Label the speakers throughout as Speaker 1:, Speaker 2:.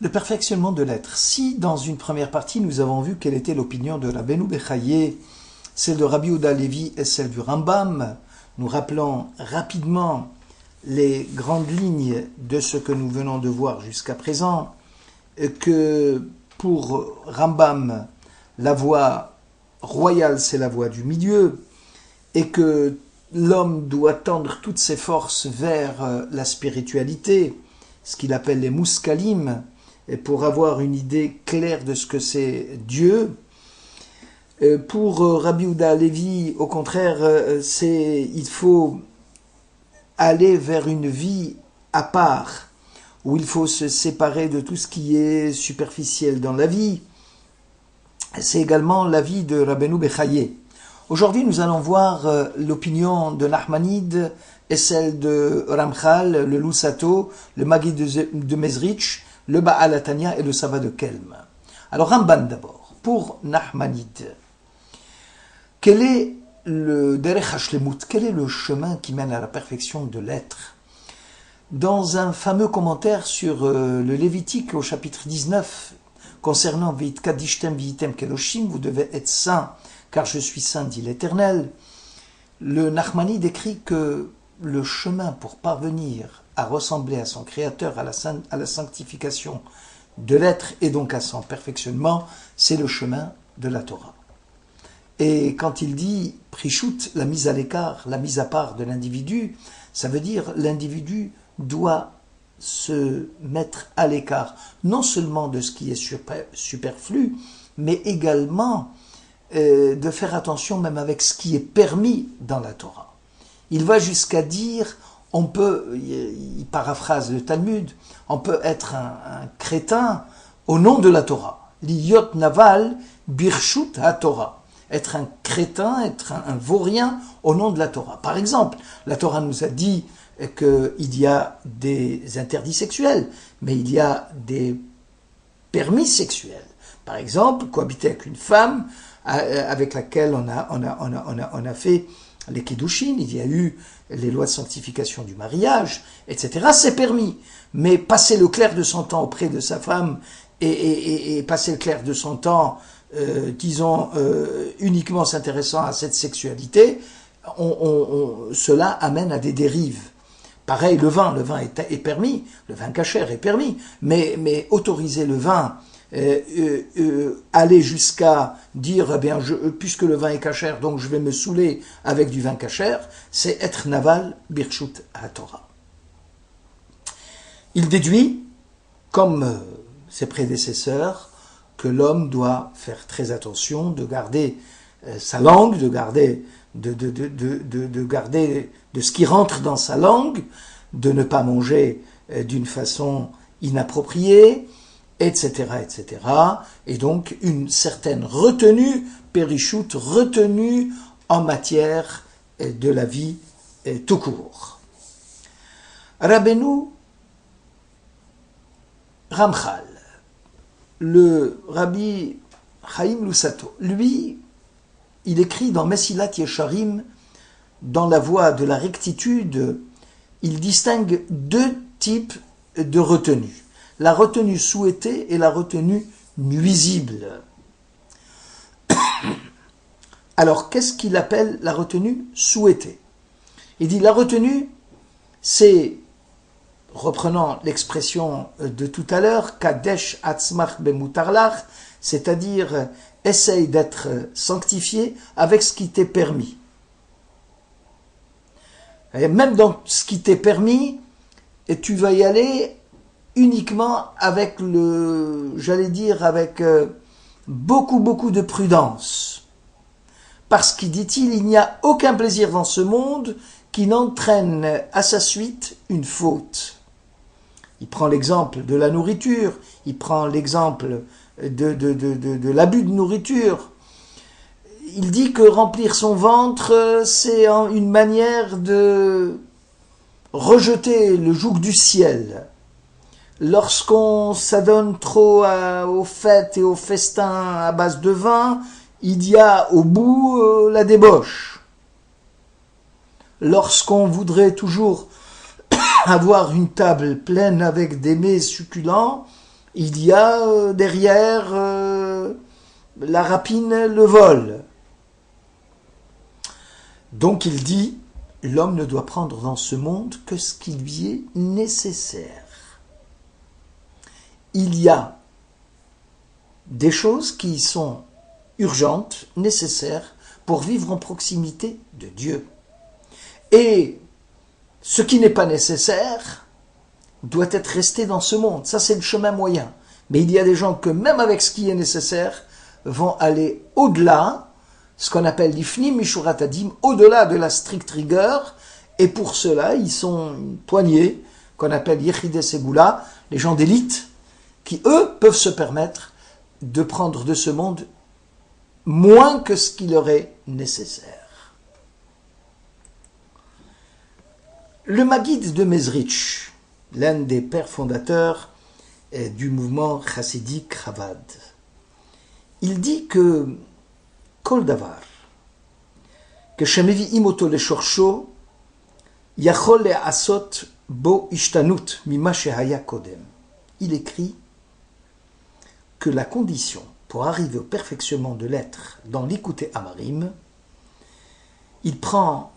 Speaker 1: Le perfectionnement de l'être. Si dans une première partie nous avons vu quelle était l'opinion de Rabbeinu Bechaye, celle de Rabbi Yehuda Halevi et celle du Rambam, nous rappelons rapidement les grandes lignes de ce que nous venons de voir jusqu'à présent, que pour Rambam, la voie royale c'est la voie du milieu, et que l'homme doit tendre toutes ses forces vers la spiritualité, ce qu'il appelle les muskalim, et pour avoir une idée claire de ce que c'est Dieu. Pour Rabbi Yehuda Halevi, au contraire, il faut aller vers une vie à part, où il faut se séparer de tout ce qui est superficiel dans la vie. C'est également l'avis de Rabbeinu Bechaye. Aujourd'hui, nous allons voir l'opinion de Nachmanide et celle de Ramchal, le Lusato, le Maggid de Mezrich, le Baal Hatanya et le Sava de Kelm. Alors Ramban d'abord, pour Nachmanide, quel est le Derech HaShlemut, quel est le chemin qui mène à la perfection de l'être? Dans un fameux commentaire sur le Lévitique au chapitre 19, concernant Veit Kadishtem Viitem Kedoshim, vous devez être saint, car je suis saint, dit l'Éternel, le Nachmanide écrit que le chemin pour parvenir à ressembler à son Créateur, à la sanctification de l'être et donc à son perfectionnement, c'est le chemin de la Torah. Et quand il dit Prichut, la mise à l'écart, la mise à part de l'individu, ça veut dire l'individu doit se mettre à l'écart, non seulement de ce qui est superflu, mais également de faire attention même avec ce qui est permis dans la Torah. Il va jusqu'à dire, il paraphrase le Talmud, on peut être un crétin au nom de la Torah. Liyot naval birshut ha-Torah. Être un crétin, être un vaurien au nom de la Torah. Par exemple, la Torah nous a dit qu'il y a des interdits sexuels, mais il y a des permis sexuels. Par exemple, cohabiter avec une femme avec laquelle on a fait les Kiddushin, il y a eu les lois de sanctification du mariage, etc. C'est permis. Mais passer le clair de son temps auprès de sa femme et passer le clair de son temps, uniquement s'intéressant à cette sexualité, cela amène à des dérives. Pareil, le vin est permis, le vin kasher est permis, mais autoriser le vin, aller jusqu'à dire, eh bien, puisque le vin est kasher, donc je vais me saouler avec du vin kasher, c'est être naval birshut ha-Torah. Il déduit, comme ses prédécesseurs, que l'homme doit faire très attention de garder sa langue, de garder de ce qui rentre dans sa langue, de ne pas manger d'une façon inappropriée, etc., etc. Et donc une certaine retenue, périchoute, retenue en matière de la vie tout court. Rabbeinu Ramchal, le Rabbi Chaim Lusato, lui, il écrit dans Mesilat Yesharim, dans la voie de la rectitude, il distingue deux types de retenue. La retenue souhaitée et la retenue nuisible. Alors, qu'est-ce qu'il appelle la retenue souhaitée? Il dit la retenue, c'est, reprenant l'expression de tout à l'heure, Kadesh Atzmach Bemutarlach, c'est-à-dire essaye d'être sanctifié avec ce qui t'est permis. Et même dans ce qui t'est permis, et tu vas y aller uniquement avec avec beaucoup de prudence. Parce qu'il dit-il, il n'y a aucun plaisir dans ce monde qui n'entraîne à sa suite une faute. Il prend l'exemple de la nourriture, il prend l'exemple de l'abus de nourriture. Il dit que remplir son ventre, c'est une manière de rejeter le joug du ciel. Lorsqu'on s'adonne trop aux fêtes et aux festins à base de vin, il y a au bout la débauche. Lorsqu'on voudrait toujours avoir une table pleine avec des mets succulents, Il y a derrière la rapine, le vol. Donc il dit, l'homme ne doit prendre dans ce monde que ce qui lui est nécessaire. Il y a des choses qui sont urgentes, nécessaires, pour vivre en proximité de Dieu. Et ce qui n'est pas nécessaire doit être resté dans ce monde. Ça, c'est le chemin moyen. Mais il y a des gens que, même avec ce qui est nécessaire, vont aller au-delà, ce qu'on appelle l'ifnim mishurat adim, au-delà de la stricte rigueur, et pour cela, ils sont une poignée, qu'on appelle yechidei segula, les gens d'élite, qui, eux, peuvent se permettre de prendre de ce monde moins que ce qui leur est nécessaire. Le Maguide de Mezrich, l'un des pères fondateurs du mouvement chassidique Chabad, il dit que Kol davar, que shemevi'im oto leshorsho, yachol le'asot bo ishtanut mima shehaya kodem. Il écrit que la condition pour arriver au perfectionnement de l'être dans l'Ikouté Amarim, il prend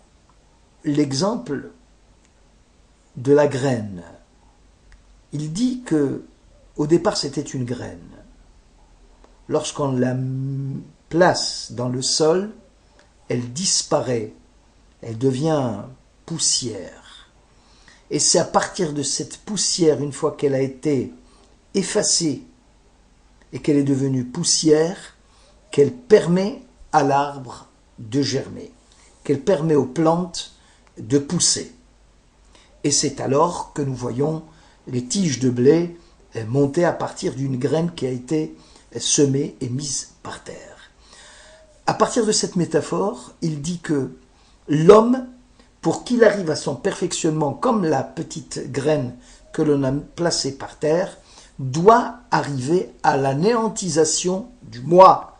Speaker 1: l'exemple de la graine. Il dit que au départ c'était une graine. Lorsqu'on la place dans le sol, elle disparaît, elle devient poussière. Et c'est à partir de cette poussière, une fois qu'elle a été effacée et qu'elle est devenue poussière, qu'elle permet à l'arbre de germer, qu'elle permet aux plantes de pousser. Et c'est alors que nous voyons les tiges de blé monter à partir d'une graine qui a été semée et mise par terre. À partir de cette métaphore, il dit que l'homme, pour qu'il arrive à son perfectionnement comme la petite graine que l'on a placée par terre, doit arriver à l'anéantisation du moi,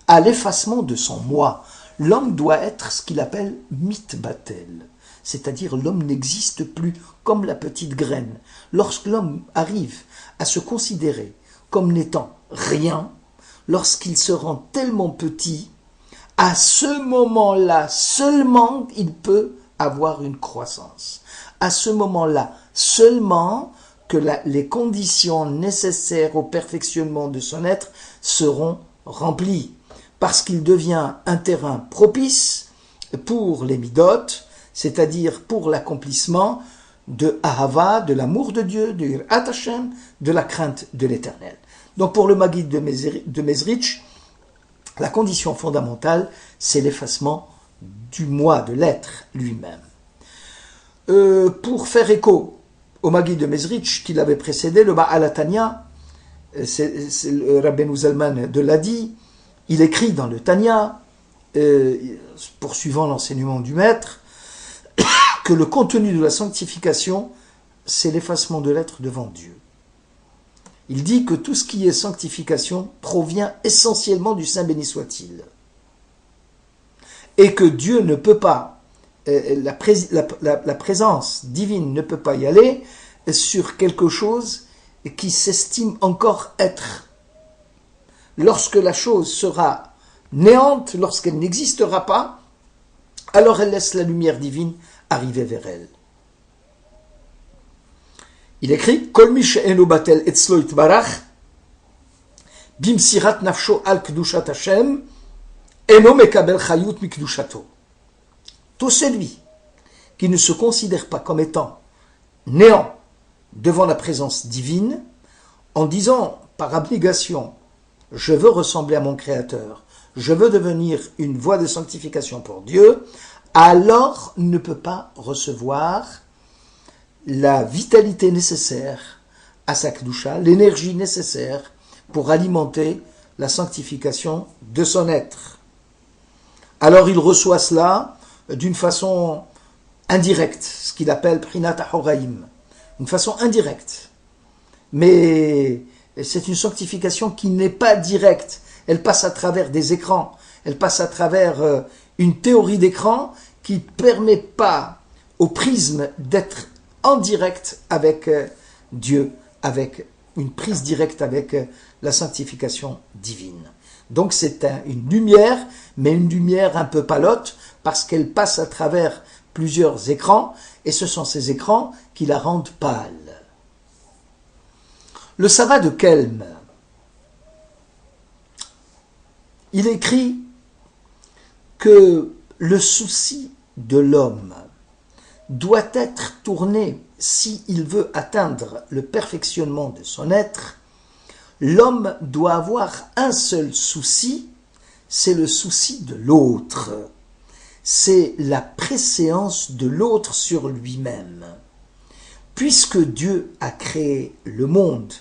Speaker 1: à l'effacement de son moi. L'homme doit être ce qu'il appelle mitbatel, c'est-à-dire l'homme n'existe plus comme la petite graine. Lorsque l'homme arrive à se considérer comme n'étant rien, lorsqu'il se rend tellement petit, à ce moment-là seulement il peut avoir une croissance. À ce moment-là seulement que les conditions nécessaires au perfectionnement de son être seront remplies, parce qu'il devient un terrain propice pour les midot, c'est-à-dire pour l'accomplissement de Ahava, de l'amour de Dieu, de Yirat Hashem, de la crainte de l'Éternel. Donc pour le Maguide de Mezrich, la condition fondamentale, c'est l'effacement du moi, de l'être lui-même. Pour faire écho au Maguide de Mezrich qui l'avait précédé, le Baal HaTanya, c'est le Rabbeinu Zalman de l'Adi, il écrit dans le Tanya, poursuivant l'enseignement du maître, que le contenu de la sanctification, c'est l'effacement de l'être devant Dieu. Il dit que tout ce qui est sanctification provient essentiellement du Saint béni soit-il. Et que Dieu ne peut pas, la présence divine ne peut pas y aller sur quelque chose qui s'estime encore être. Lorsque la chose sera néante, lorsqu'elle n'existera pas, alors elle laisse la lumière divine arriver vers elle. Il écrit Kol mi she'enu batel etzlo itbarach bimsirat nafsho al kedushat Hashem eno mekabel chayut mikdushato. Tout celui qui ne se considère pas comme étant néant devant la présence divine, en disant par abnégation je veux ressembler à mon Créateur, je veux devenir une voie de sanctification pour Dieu, alors ne peut pas recevoir la vitalité nécessaire à sa kedusha, l'énergie nécessaire pour alimenter la sanctification de son être. Alors il reçoit cela d'une façon indirecte, ce qu'il appelle Prinat HaHoraim, une façon indirecte. Mais c'est une sanctification qui n'est pas directe, elle passe à travers des écrans, elle passe à travers une théorie d'écran qui ne permet pas au prisme d'être en direct avec Dieu, avec une prise directe avec la sanctification divine. Donc c'est une lumière, mais une lumière un peu palote, parce qu'elle passe à travers plusieurs écrans, et ce sont ces écrans qui la rendent pâle. Le sabbat de Kelm, il écrit que le souci de l'homme doit être tourné, s'il veut atteindre le perfectionnement de son être, l'homme doit avoir un seul souci, c'est le souci de l'autre. C'est la préséance de l'autre sur lui-même. Puisque Dieu a créé le monde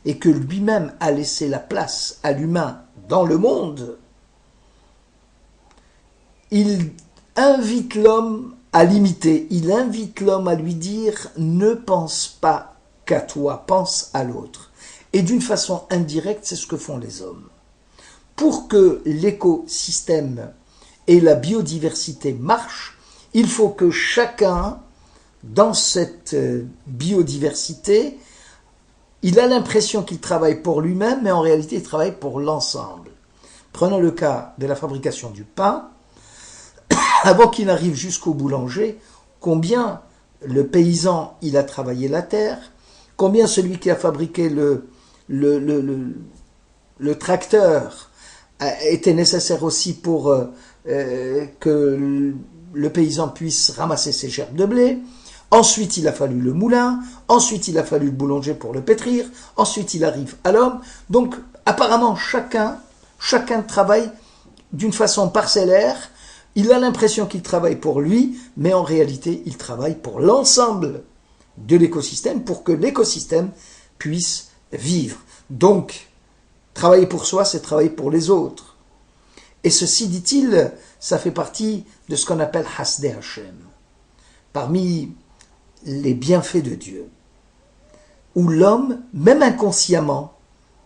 Speaker 1: et que lui-même a laissé la place à l'humain dans le monde, il invite l'homme à l'imiter, il invite l'homme à lui dire « Ne pense pas qu'à toi, pense à l'autre ». Et d'une façon indirecte, c'est ce que font les hommes. Pour que l'écosystème et la biodiversité marchent, il faut que chacun, dans cette biodiversité, il a l'impression qu'il travaille pour lui-même, mais en réalité, il travaille pour l'ensemble. Prenons le cas de la fabrication du pain. Avant qu'il n'arrive jusqu'au boulanger, combien le paysan, il a travaillé la terre, combien celui qui a fabriqué le tracteur était nécessaire aussi pour que le paysan puisse ramasser ses gerbes de blé. Ensuite, il a fallu le moulin. Ensuite, il a fallu le boulanger pour le pétrir. Ensuite, il arrive à l'homme. Donc, apparemment, chacun travaille d'une façon parcellaire. Il a l'impression qu'il travaille pour lui, mais en réalité, il travaille pour l'ensemble de l'écosystème, pour que l'écosystème puisse vivre. Donc, travailler pour soi, c'est travailler pour les autres. Et ceci, dit-il, ça fait partie de ce qu'on appelle Hasdei Hashem, parmi les bienfaits de Dieu, où l'homme, même inconsciemment,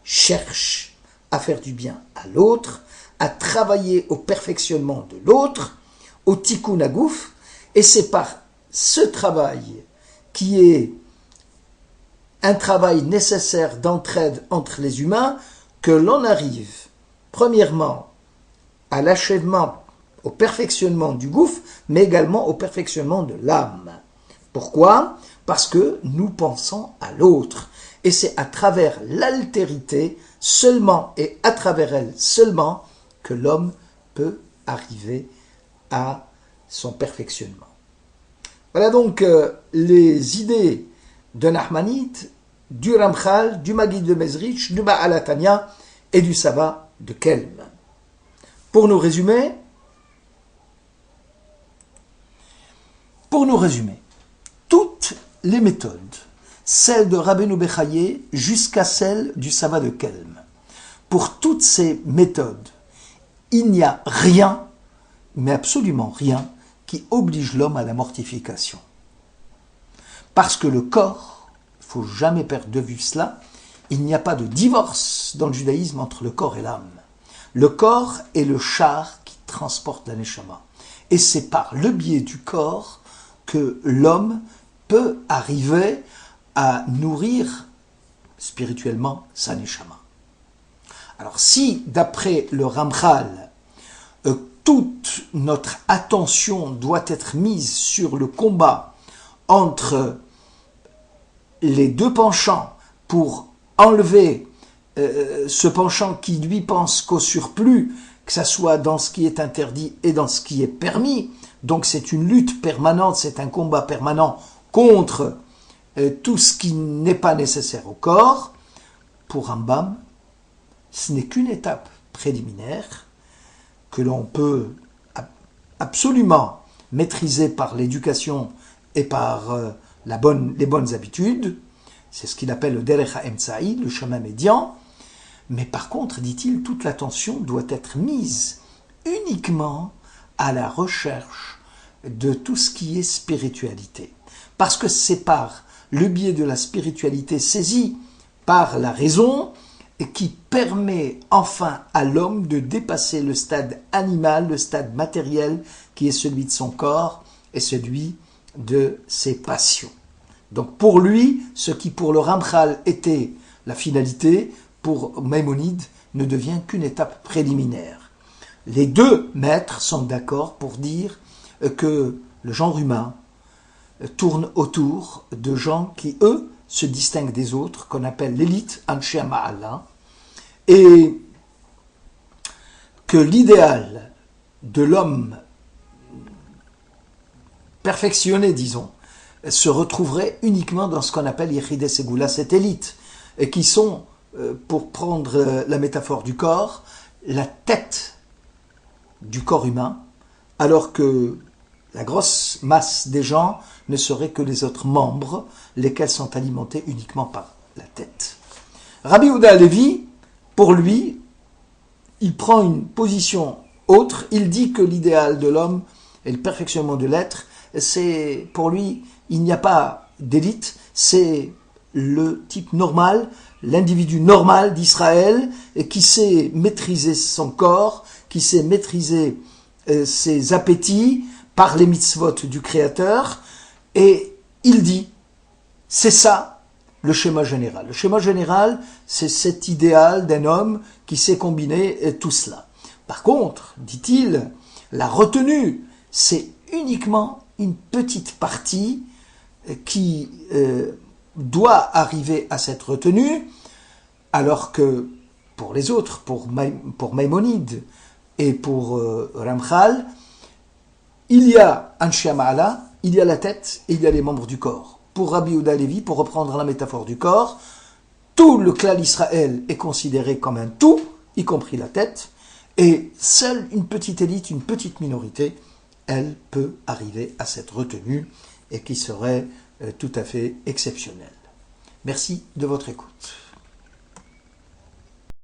Speaker 1: cherche à faire du bien à l'autre, à travailler au perfectionnement de l'autre, au tikkun hagouf, et c'est par ce travail qui est un travail nécessaire d'entraide entre les humains que l'on arrive, premièrement, à l'achèvement, au perfectionnement du gouffre, mais également au perfectionnement de l'âme. Pourquoi ? Parce que nous pensons à l'autre. Et c'est à travers l'altérité seulement et à travers elle seulement que l'homme peut arriver à son perfectionnement. Voilà donc les idées de Nachmanide, du Ramchal, du Maggid de Mezrich, du Baal HaTanya et du Sabbat de Kelm. Pour nous résumer, toutes les méthodes, celles de Rabbeinu Bechaye jusqu'à celles du Sabbat de Kelm, pour toutes ces méthodes, il n'y a rien, mais absolument rien, qui oblige l'homme à la mortification. Parce que le corps, il ne faut jamais perdre de vue cela, il n'y a pas de divorce dans le judaïsme entre le corps et l'âme. Le corps est le char qui transporte la neshama. Et c'est par le biais du corps que l'homme peut arriver à nourrir spirituellement sa neshama. Alors si, d'après le Ramchal, toute notre attention doit être mise sur le combat entre les deux penchants pour enlever ce penchant qui lui pense qu'au surplus, que ça soit dans ce qui est interdit et dans ce qui est permis, donc c'est une lutte permanente, c'est un combat permanent contre tout ce qui n'est pas nécessaire au corps. Pour Rambam, ce n'est qu'une étape préliminaire que l'on peut absolument maîtriser par l'éducation et par les bonnes habitudes. C'est ce qu'il appelle le derech ha'emtsa'i, le chemin médian. Mais par contre, dit-il, toute l'attention doit être mise uniquement à la recherche de tout ce qui est spiritualité. Parce que c'est par le biais de la spiritualité saisie par la raison et qui permet enfin à l'homme de dépasser le stade animal, le stade matériel qui est celui de son corps et celui de ses passions. Donc pour lui, ce qui pour le Ramchal était La finalité, pour Maïmonide, ne devient qu'une étape préliminaire. Les deux maîtres sont d'accord pour dire que le genre humain tourne autour de gens qui, eux, se distinguent des autres, qu'on appelle l'élite, Anshe Ma'ala, et que l'idéal de l'homme perfectionné, disons, se retrouverait uniquement dans ce qu'on appelle Yechidei Segula, cette élite, et qui sont, pour prendre la métaphore du corps, la tête du corps humain, alors que la grosse masse des gens ne serait que les autres membres, lesquels sont alimentés uniquement par la tête. Rabbi Yehuda Halevi, pour lui, il prend une position autre. Il dit que l'idéal de l'homme et le perfectionnement de l'être, c'est, pour lui, il n'y a pas d'élite, c'est le type normal, l'individu normal d'Israël, qui sait maîtriser son corps, qui sait maîtriser ses appétits par les mitzvot du Créateur, et il dit, c'est ça le schéma général. Le schéma général, c'est cet idéal d'un homme qui sait combiner tout cela. Par contre, dit-il, la retenue, c'est uniquement une petite partie qui doit arriver à cette retenue, alors que pour les autres, pour Maïmonide et pour Ramchal, il y a Anshe Ma'ala, il y a la tête et il y a les membres du corps. Pour Rabbi Yehuda Halevi, pour reprendre la métaphore du corps, tout le clan d'Israël est considéré comme un tout, y compris la tête, et seule une petite élite, une petite minorité, elle peut arriver à cette retenue et qui serait tout à fait exceptionnelle. Merci de votre écoute.